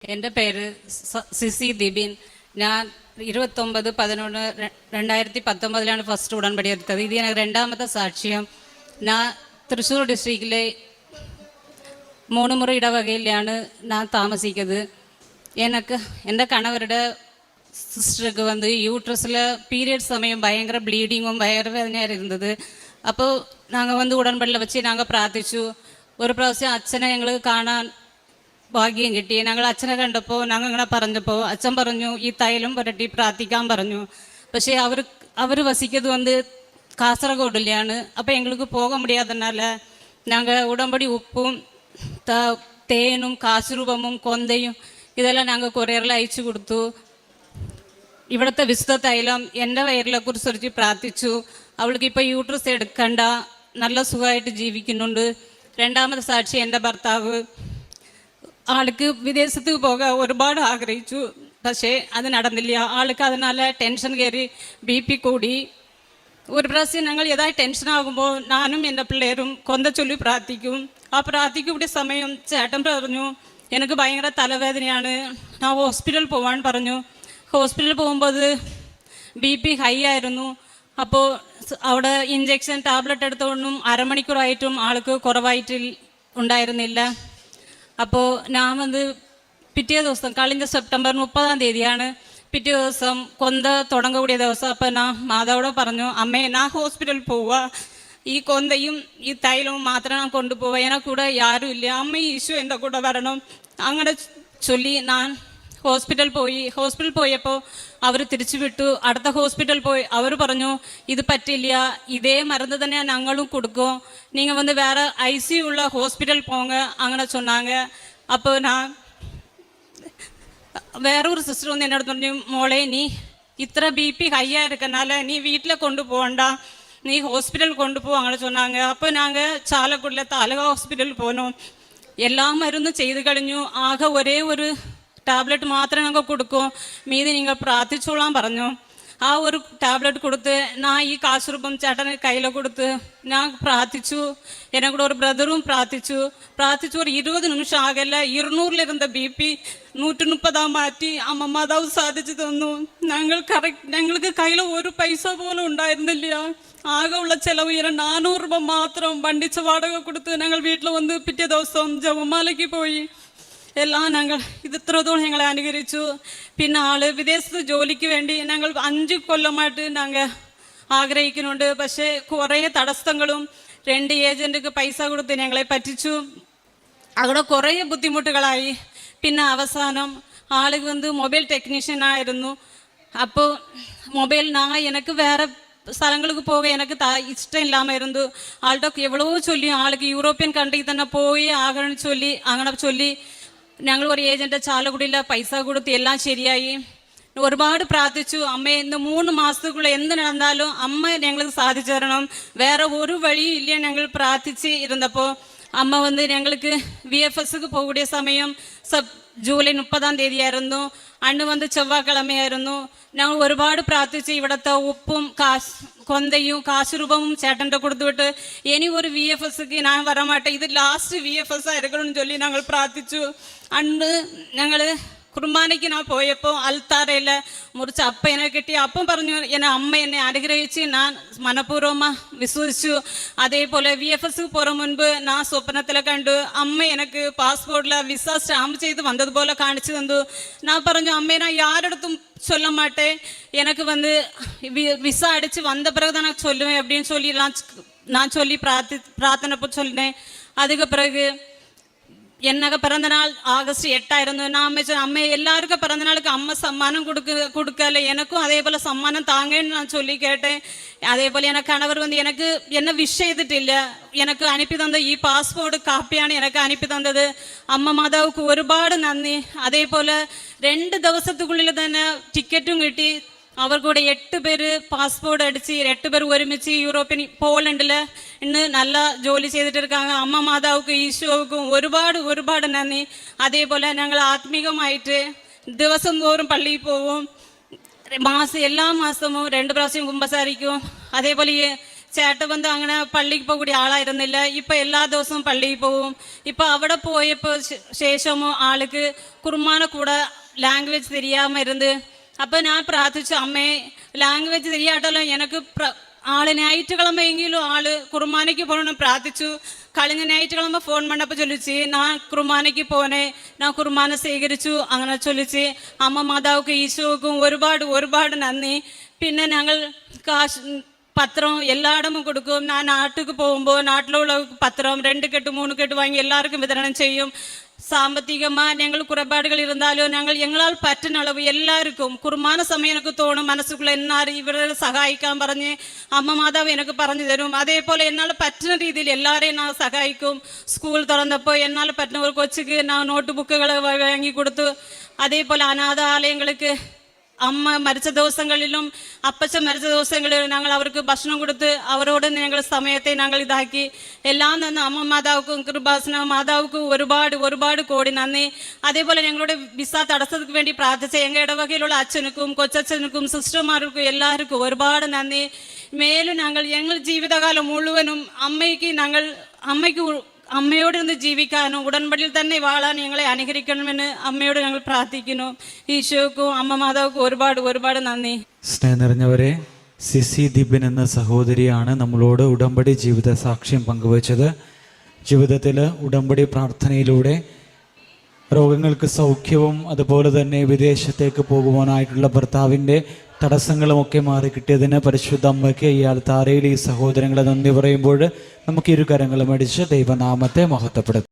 എൻ്റെ പേര് സിസി ദിബിൻ. ഞാൻ 29/11/2019 ഫസ്റ്റ് ഉടമ്പടി എടുത്തത്. ഇത് എനിക്ക് രണ്ടാമത്തെ സാക്ഷ്യം. ഞാൻ തൃശ്ശൂർ ഡിസ്ട്രിക്റ്റിലെ മൂന്നുമുറി ഇടവകയിലാണ് ഞാൻ താമസിക്കുന്നത്. എനിക്ക് എൻ്റെ കണവരുടെ സിസ്റ്റർക്ക് യൂട്രസിൽ പീരിയഡ് സമയം ഭയങ്കര ബ്ലീഡിങ്ങും വയറുവേദനയായിരുന്നു ഇരുന്നത്. അപ്പോൾ ഞങ്ങൾ ഉടമ്പടിയിൽ വെച്ച് ഞങ്ങൾ പ്രാർത്ഥിച്ചു. ഒരു പ്രാവശ്യം അച്ഛനെ ഞങ്ങൾ കാണാൻ ഭാഗ്യം കിട്ടി. ഞങ്ങൾ അച്ഛനെ കണ്ടപ്പോൾ ഞങ്ങൾ ഇങ്ങനെ പറഞ്ഞപ്പോൾ അച്ഛൻ പറഞ്ഞു ഈ തൈലം പുരട്ടി പ്രാർത്ഥിക്കാൻ പറഞ്ഞു. പക്ഷേ അവർ വസിക്കുന്നത് കാസർഗോഡിലാണ്. അപ്പോൾ എങ്ങൾക്ക് പോക മുടിയാതനാല ഞങ്ങൾ ഉടമ്പടി ഉപ്പും തേനും കാശുരൂപമും കൊന്തയും ഇതെല്ലാം ഞങ്ങൾ കൊറിയറിൽ അയച്ചു കൊടുത്തു. ഇവിടുത്തെ വിശുദ്ധ തൈലം എൻ്റെ വയറിലെ കുറിച്ച് പ്രാർത്ഥിച്ചു. അവൾക്ക് ഇപ്പോൾ യൂട്രസ് എടുക്കണ്ട, നല്ല സുഖമായിട്ട് ജീവിക്കുന്നുണ്ട്. രണ്ടാമത്തെ സാക്ഷി എൻ്റെ ഭർത്താവ്. ആൾക്ക് വിദേശത്ത് പോകാൻ ഒരുപാട് ആഗ്രഹിച്ചു, പക്ഷേ അത് നടന്നില്ല. ആൾക്ക് അതിനാല ടെൻഷൻ കയറി BP കൂടി. ഒരു പ്രാവശ്യം ഞങ്ങൾ ഏതായി ടെൻഷനാകുമ്പോൾ ഞാനും എൻ്റെ പിള്ളേരും കൊന്ത ചൊല്ലി പ്രാർത്ഥിക്കും. ആ പ്രാർത്ഥിക്കൂടിയ സമയം ചേട്ടൻ പറഞ്ഞു എനിക്ക് ഭയങ്കര തലവേദനയാണ്, ഞാൻ ഹോസ്പിറ്റലിൽ പോകാൻ പറഞ്ഞു. ഹോസ്പിറ്റലിൽ പോകുമ്പോൾ BP ഹൈ ആയിരുന്നു. അപ്പോൾ അവിടെ ഇഞ്ചക്ഷൻ ടാബ്ലറ്റ് എടുത്തുകൊണ്ടും അരമണിക്കൂറായിട്ടും ആൾക്ക് കുറവായിട്ട് ഉണ്ടായിരുന്നില്ല. അപ്പോൾ ഞാൻ പിറ്റേ ദിവസം കഴിഞ്ഞ സെപ്റ്റംബർ 30 പിറ്റേ ദിവസം കൊന്ത തുടങ്ങകൂടിയ ദിവസം. അപ്പോൾ ഞാൻ മാതാവോട് പറഞ്ഞു, അമ്മേ ഞാൻ ഹോസ്പിറ്റലിൽ പോവുക, ഈ കൊന്തയും ഈ തൈലവും മാത്രം ഞാൻ കൊണ്ടുപോവുക, എന്നെ കൂടെ ആരും ഇല്ല, അമ്മ ഈശോ എൻ്റെ കൂടെ വരണം. അങ്ങനെ ചൊല്ലി ഞാൻ ഹോസ്പിറ്റലിൽ പോയപ്പോൾ അവർ തിരിച്ചു വിട്ടു. അടുത്ത ഹോസ്പിറ്റലിൽ പോയി അവർ പറഞ്ഞു ഇത് പറ്റില്ല, ഇതേ മരുന്ന് തന്നെ ഞങ്ങളും കൊടുക്കും, നിങ്ങൾ വേറെ ICU ഉള്ള ഹോസ്പിറ്റൽ പോங்க അങ്ങനെ சொன்னாங்க. അപ്പോൾ ഞാൻ വേറൊരു സിസ്റ്റർ എന്നോട് പറഞ്ഞു, മോളെ നീ ഇത്ര BP ഹൈயாக இருக்கனால നീ വീട്ടിൽ കൊണ്ടുപോകണ്ട, നീ ഹോസ്പിറ്റൽ കൊണ്ടുപോ അങ്ങനെ சொன்னாங்க. അപ്പോൾ ഞങ്ങൾ ചാലക്കുടിലെ താലൂക്ക് ഹോസ്പിറ്റലിൽ പോന്നു. എല്ലാ മരുന്നും ചെയ്ത് കഴിഞ്ഞു. ആകെ ഒരേ ഒരു ടാബ്ലറ്റ് മാത്രമേ ഞങ്ങൾക്ക് കൊടുക്കൂ, മീതി നിങ്ങൾ പ്രാർത്ഥിച്ചോളാൻ പറഞ്ഞു. ആ ഒരു ടാബ്ലറ്റ് കൊടുത്ത് ഞാൻ ഈ കാശുരൂപം ചേട്ടന് കയ്യിൽ കൊടുത്ത് ഞാൻ പ്രാർത്ഥിച്ചു. എന്നെ കൂടെ ഒരു ബ്രദറും പ്രാർത്ഥിച്ചു. ഒരു 20 നിമിഷം ആകല്ല 200 BP 130 മാറ്റി അമ്മ മാതാവ് സാധിച്ചു തന്നു. ഞങ്ങൾക്ക് കയ്യിൽ ഒരു പൈസ പോലും ഉണ്ടായിരുന്നില്ല. ആകെ ഉള്ള ചെലവ് 400 രൂപ മാത്രം വണ്ടിച്ച വാടക കൊടുത്ത് ഞങ്ങൾ വീട്ടിൽ പിറ്റേ ദിവസം ജപമാലയ്ക്ക് പോയി. എല്ലാം ഞങ്ങൾ ഇത്രത്തോളം ഞങ്ങളെ അനുകരിച്ചു. പിന്നെ ആള് വിദേശത്ത് ജോലിക്ക് വേണ്ടി ഞങ്ങൾ 5 കൊല്ലമായിട്ട് ഞങ്ങൾ ആഗ്രഹിക്കുന്നുണ്ട്. പക്ഷേ കുറേ തടസ്സങ്ങളും 2 ഏജൻറ്റുക്ക് പൈസ കൊടുത്ത് ഞങ്ങളെ പറ്റിച്ചു. അവിടെ കുറേ ബുദ്ധിമുട്ടുകളായി. പിന്നെ അവസാനം ആള് മൊബൈൽ ടെക്നീഷ്യൻ ആയിരുന്നു. അപ്പോൾ എനിക്ക് വേറെ സ്ഥലങ്ങൾക്ക് പോകാൻ എനിക്ക് ഇഷ്ടമില്ലാമായിരുന്നു. ആളുടെ എவ்வளவோ ചൊല്ലി ആൾക്ക് യൂറോപ്യൻ കൺട്രി തന്നെ പോയി അങ്ങനെ ചൊല്ലി ഞങ്ങൾ ഒരു ഏജൻറ്റ് ചാലക്കുടിയിൽ പൈസ കൊടുത്ത് എല്ലാം ശരിയായി. ഒരുപാട് പ്രാർത്ഥിച്ചു. അമ്മ ഇന്ന് 3 മാസത്തുക്കുള്ള എന്ത് നടന്നാലും അമ്മ ഞങ്ങൾക്ക് സാധിച്ചു തരണം, വേറെ ഒരു വഴിയും ഇല്ല. ഞങ്ങൾ പ്രാർത്ഥിച്ച് ഇരുന്നപ്പോൾ അമ്മ ഞങ്ങൾക്ക് VFSക്ക് പോകൂടിയ സമയം ജൂലൈ 30 ആയിരുന്നു. അന്ന് ചെവ്വാഴ്ചയായിരുന്നു. ഞങ്ങൾ ഒരുപാട് പ്രാർത്ഥിച്ച് ഇവിടുത്തെ ഉപ്പും കൊന്തയും കാശുരൂപവും ചേട്ടൻ്റെ കൊടുത്തുവിട്ട് ഇനി ഒരു VFSക്ക് ഞാൻ വരാമാട്ടെ, ഇത് ലാസ്റ്റ് VFS ആയിരിക്കണം ചൊല്ലി ഞങ്ങൾ പ്രാർത്ഥിച്ചു. അന്ന് ഞങ്ങൾ കുർബാനയ്ക്ക് ഞാൻ പോയപ്പോൾ അൽത്താരയിൽ മുറിച്ച് അപ്പ എന്നെ കിട്ടി. അപ്പം പറഞ്ഞു അമ്മ എന്നെ അനുഗ്രഹിച്ച് ഞാൻ മനഃപൂർവ്വം വിശ്വസിച്ചു. അതേപോലെ VFSക്ക് പോകുന്ന മുൻപ് ഞാൻ സ്വപ്നത്തിൽ കണ്ടു അമ്മ എനിക്ക് പാസ്പോർട്ടിൽ വിസ സ്റ്റാമ്പ് ചെയ്ത് വന്നതുപോലെ കാണിച്ചു തന്നു. ഞാൻ പറഞ്ഞു അമ്മേ ഞാൻ യാരടുത്തും சொல்ல மாட்டேன், எனக்கு விசா அடிச்சு வந்த பிறகு தான் நான் சொல்லுவேன் அப்படின்னு சொல்லி நான் சொல்லி பிரார்த்தனை சொல்லினேன். அதுக்கு பிறகு எனக்கு பிறந்த நாள் ஆகஸ்ட் 8 ஆയിരുന്നു. நான் அம்மா எல்லாருக்கும் பிறந்த நாளுக்கு அம்மா சம்மானம் கொடுக்கல, எனக்கும் அதே போல் சம்மானம் தாங்கன்னு நான் சொல்லி கேட்டேன். அதே போல் எனக்கு கணவர் எனக்கு என்ன விஷ் ചെയ്തിട്ടില്ല. எனக்கு அனுப்பி தந்த ഈ പാസ്പോർട്ട് കാപ്പിയാണ് എനിക്ക് അനുപ്പി തന്നത്. അമ്മ മാതാവുക്ക് ഒരുപാട് നന്ദി. അതേപോലെ 2 ദിവസത്തുള്ളിൽ തന്നെ ടിക്കറ്റും കിട്ടി. അവർ കൂടെ 8 പേര് പാസ്പോർട്ട് അടിച്ച് 8 പേർ ഒരുമിച്ച് യൂറോപ്യൻ പോളണ്ടിൽ ഇന്ന് നല്ല ജോലി ചെയ്തിട്ടിരിക്കാங்க. അമ്മ മാതാവുക്കും ഈശോവുക്കും ഒരുപാട് നന്ദി. അതേപോലെ ഞങ്ങൾ ആത്മീകമായിട്ട് ദിവസം തോറും പള്ളിയിൽ പോവും. എല്ലാ മാസവും 2 പ്രാവശ്യം കുമ്പസാരിക്കും. അതേപോലെ ചേട്ടൻ വന്ന് അങ്ങനെ പള്ളിക്ക് പോകൂടിയ ആളായിരുന്നില്ല. ഇപ്പം എല്ലാ ദിവസവും പള്ളിയിൽ പോവും. ഇപ്പം അവിടെ പോയപ്പോൾ ശേഷമോ ആൾക്ക് കുർബാന കൂടെ ലാംഗ്വേജ് தெரியாமல். അപ്പം ഞാൻ പ്രാർത്ഥിച്ചു, അമ്മേ ലാംഗ്വേജ് தெரியாட்டല്ലോ എനിക്ക് ஆளு ஞாயிற்றுக்கிழமையெங்கிலும் ஆளு குர்பானைக்கு போகணும்னு பிரார்த்திச்சு. കഴിഞ്ഞ ஞாயிற்றுக்கிழமை ഫോൺ பண்ணப்போ சொல்லிச்சு, நான் കുർബാനയ്ക്ക് പോனேன், நான் കുർബാന സ്വീകരിച്ചു അങ്ങനെ ചൊല്ലിച്ച്. അമ്മ മാതാവുക്കും ഈശോക്കും ഒരുപാട് നന്ദി. പിന്നെ ഞങ്ങൾ പത്രം എല്ലായിടവും കൊടുക്കും. ഞാൻ നാട്ടിലേക്ക് പോകുമ്പോൾ നാട്ടിലുള്ള പത്രം 2 കെട്ട് 3 കെട്ട് വാങ്ങി എല്ലാവർക്കും വിതരണം ചെയ്യും. സാമ്പത്തികമായി ഞങ്ങൾ കുறைபாடுകൾ இருந்தாலும் ഞങ്ങൾ ഞങ്ങളാൽ പറ്റുന്ന അളവ് എല്ലാവർക്കും കുർബാന സമയം എനിക്ക് തോന്നും മനസ്സുക്കുള്ള എന്നാരും ഇവരെ സഹായിക്കാൻ പറഞ്ഞ് അമ്മ മാതാവ് എനിക്ക് പറഞ്ഞു തരും. അതേപോലെ എന്നാൽ പറ്റുന്ന രീതിയിൽ എല്ലാവരെയും ഞാൻ സഹായിക്കും. സ്കൂൾ തുറന്നപ്പോൾ എന്നാൽ പറ്റുന്ന ഒരു കൊച്ചിക്ക് ഞാൻ നോട്ട് ബുക്കുകൾ വാങ്ങി കൊടുത്തു. അതേപോലെ അനാഥാലയങ്ങൾക്ക് അമ്മ മരിച്ച ദിവസങ്ങളിലും അപ്പച്ചൻ മരിച്ച ദിവസങ്ങളിലും ഞങ്ങൾ അവർക്ക് ഭക്ഷണം കൊടുത്ത് അവരോട് ഞങ്ങൾ സമയത്തെ ഞങ്ങൾ ഇതാക്കി. എല്ലാം നിന്ന് അമ്മ മാതാവുക്കും കൃപാസന മാതാവുക്കും ഒരുപാട് കോടി നന്ദി. അതേപോലെ ഞങ്ങളുടെ വിസ തടസ്സത്തിന് വേണ്ടി പ്രാർത്ഥിച്ച ഞങ്ങളുടെ ഇടവകയിലുള്ള അച്ഛനുക്കും കൊച്ചച്ഛനുക്കും സിസ്റ്റർമാർക്കും എല്ലാവർക്കും ഒരുപാട് നന്ദി. മേലും ഞങ്ങൾ ജീവിതകാലം മുഴുവനും അമ്മയോട് നിന്ന് ജീവിക്കാനും ഉടൻപടിയിൽ തന്നെ വാഴാൻ ഞങ്ങളെ അനുഗ്രഹിക്കണമെന്ന് അമ്മയോട് ഞങ്ങൾ പ്രാർത്ഥിക്കുന്നു. ഈശോക്കും അമ്മ മാതാവുക്കും ഒരുപാട് നന്ദി. സ്നേഹം നിറഞ്ഞവരെ, സിസി ദിബിൻ എന്ന സഹോദരിയാണ് നമ്മളോട് ഉടമ്പടി ജീവിത സാക്ഷ്യം പങ്കുവച്ചത്. ജീവിതത്തിൽ ഉടമ്പടി പ്രാർത്ഥനയിലൂടെ രോഗങ്ങൾക്ക് സൗഖ്യവും അതുപോലെ തന്നെ വിദേശത്തേക്ക് പോകുവാനായിട്ടുള്ള ഭർത്താവിൻ്റെ തടസ്സങ്ങളുമൊക്കെ മാറി കിട്ടിയതിന് പരിശുദ്ധ അമ്മയ്ക്ക് ഇയാൾ താരയിൽ ഈ സഹോദരങ്ങളെ നന്ദി പറയുമ്പോൾ നമുക്ക് ഇരു കരങ്ങളും അടിച്ച് ദൈവനാമത്തെ മഹത്വപ്പെടുത്താം.